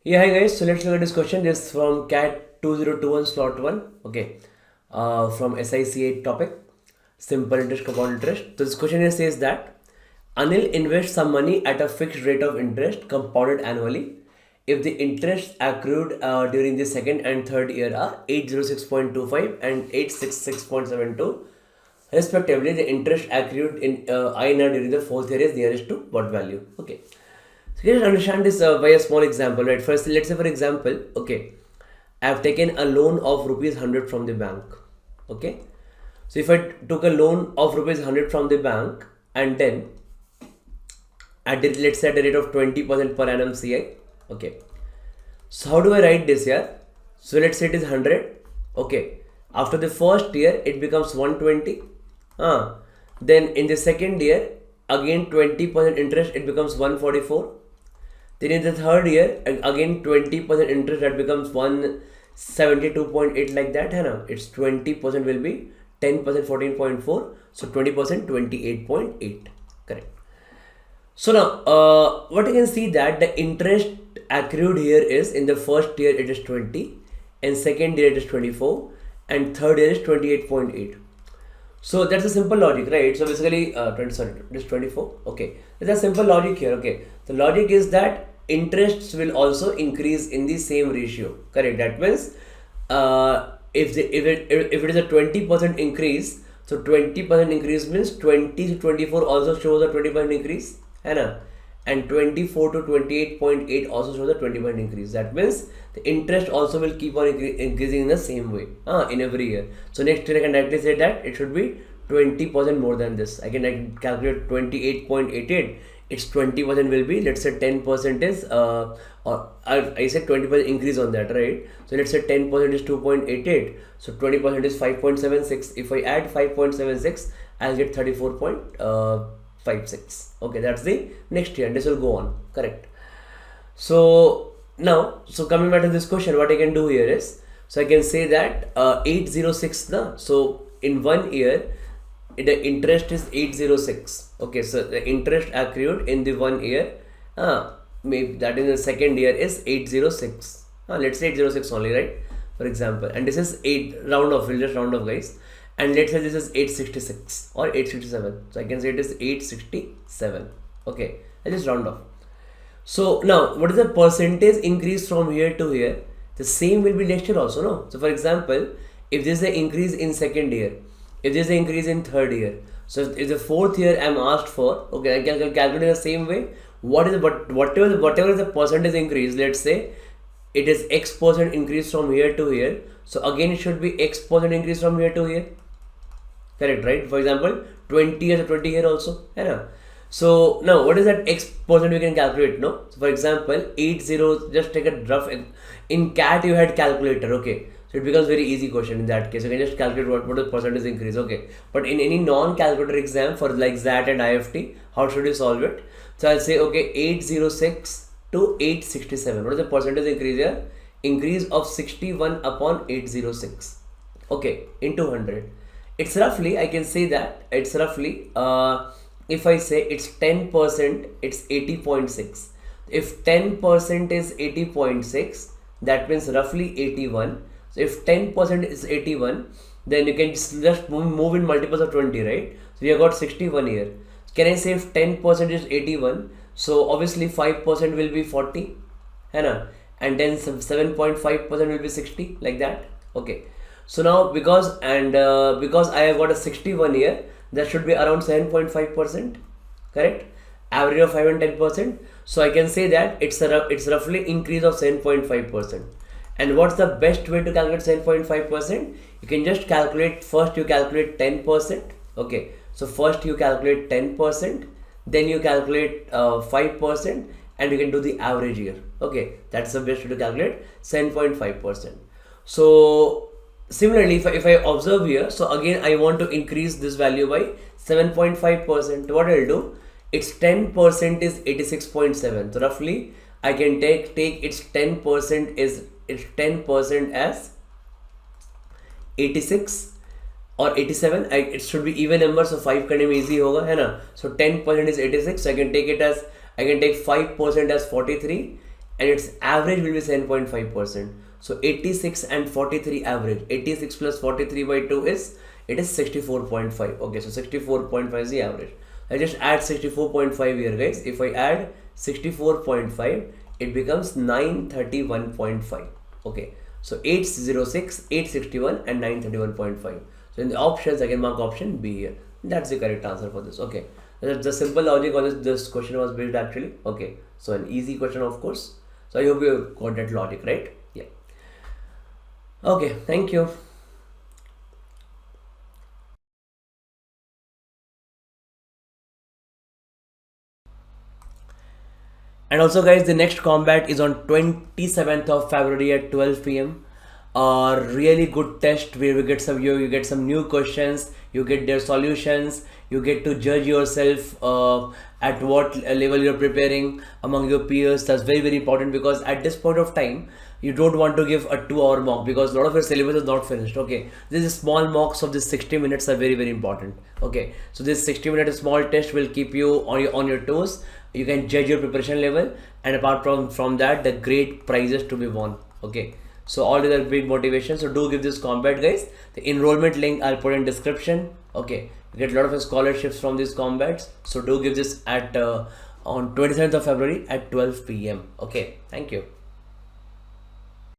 Yeah, hi guys. So let's look at this question. This is from CAT 2021 slot 1. Okay. From SICA topic. Simple interest, compound interest. So this question here says that Anil invests some money at a fixed rate of interest compounded annually. If the interest accrued during the second and third year are 806.25 and 866.72 respectively, the interest accrued in INR during the fourth year is nearest to what value? Okay. So you can understand this by a small example, right? First, let's say for example, okay, I have taken a loan of rupees 100 from the bank. Okay. So if I took a loan of rupees 100 from the bank and then at the, let's say at the rate of 20% per annum CI. Okay. So how do I write this here? So let's say it is 100. Okay. After the first year, it becomes 120. Then in the second year, again 20% interest, it becomes 144. Then in the third year, again 20% interest, that becomes 172.8 like that. है ना? It's 20% will be 10% 14.4. So 20% 28.8. Correct. So now, what you can see that the interest accrued here is in the first year it is 20, and second year it is 24, and third year is 28.8. So that's a simple logic, right? So basically, 20, sorry, this 24. Okay, there's a simple logic here. Okay, the logic is that interests will also increase in the same ratio. Correct. That means, if it is a 20% increase, so 20% increase means 20 to 24 also shows a 20% increase, है ना? And 24 to 28.8 also shows a 20% increase. That means the interest also will keep on increasing in the same way in every year. So next year I can directly say that it should be 20% more than this. I can calculate 28.88. Its 20% will be, let's say 10% is or I said 20% increase on that, right? So let's say 10% is 2.88. So 20% is 5.76. If I add 5.76, I'll get 34.56. Okay, that's the next year. This will go on. Correct. So now, so coming back to this question, what I can do here is, so I can say that 806 na. So in 1 year, the interest is 806. Okay, so the interest accrued in the 1 year, maybe that in the second year is 806. Let's say 806 only, right? For example, and this is 8 round off. We'll just round off, guys. And let's say this is 866 or 867. So I can say it is 867. Okay, I just round off. So now, what is the percentage increase from here to here? The same will be next year also, no? So for example, if there is an increase in second year, if there is an increase in third year, so if the fourth year I'm asked for, okay, I can calculate the same way. What is whatever is the percentage increase? Let's say it is X percent increase from here to here. So again, it should be X percent increase from here to here. Correct, right? For example, 20 years or 20 here also. Yeah. So now, what is that X percent we can calculate? No. So for example, 80. Just take a rough. In CAT, you had calculator. Okay. So it becomes very easy question in that case. You can just calculate what the percentage increase. Okay. But in any non-calculator exam for like XAT and IFT, how should you solve it? So I'll say okay, 806 to 867. What is the percentage increase here? Increase of 61 upon 806. Okay, into 100. It's roughly, I can say that it's roughly, if I say it's 10%, it's 80.6. If 10% is 80.6, that means roughly 81. So if 10% is 81, then you can just move in multiples of 20, right? So we have got 61 here. Can I say if 10% is 81? So obviously 5% will be 40, है ना? And then 7.5% will be 60, like that. Okay. So now because I have got a 61 here, that should be around 7.5%, correct? Average of 5 and 10%. So I can say that it's roughly increase of 7.5%. And what's the best way to calculate 7.5%? You can just calculate, first you calculate 10%. Okay, so first you calculate 10%, then you calculate 5%, and you can do the average here. Okay, that's the best way to calculate 7.5%. So similarly, if I observe here, so again I want to increase this value by 7.5%. What I'll do, its 10% is 86.7. So roughly I can take its 10% is its 10% as 86 or 87. It should be even number, so 5 करने में easy होगा, है ना? So 10% is 86. So I can take 5% as 43, and its average will be 7.5%. So 86 and 43 average. 86 plus 43 by 2 is, it is 64.5. Okay, so 64.5 is the average. I just add 64.5 here, guys. If I add 64.5, it becomes 931.5. Okay, so 806, 861 and 931.5. So in the options, I can mark option B here. That's the correct answer for this. Okay, that's the simple logic on this question was built actually. Okay, so an easy question, of course. So I hope you got that logic, right? Yeah. Okay, thank you. And also, guys, the next combat is on 27th of February at 12 p.m. A really good test where you get some new questions, you get their solutions, you get to judge yourself at what level you're preparing among your peers. That's very very important, because at this point of time you don't want to give a 2 hour mock, because a lot of your syllabus is not finished. Okay, these small mocks of this 60 minutes are very very important. Okay, so this 60-minute small test will keep you on your toes. You can judge your preparation level, and apart from that, the great prizes to be won. Okay, so all these are big motivation. So do give this combat, guys. The enrollment link I'll put in description. Okay, you get a lot of scholarships from these combats. So do give this at on 27th of February at 12 p.m. Okay, thank you.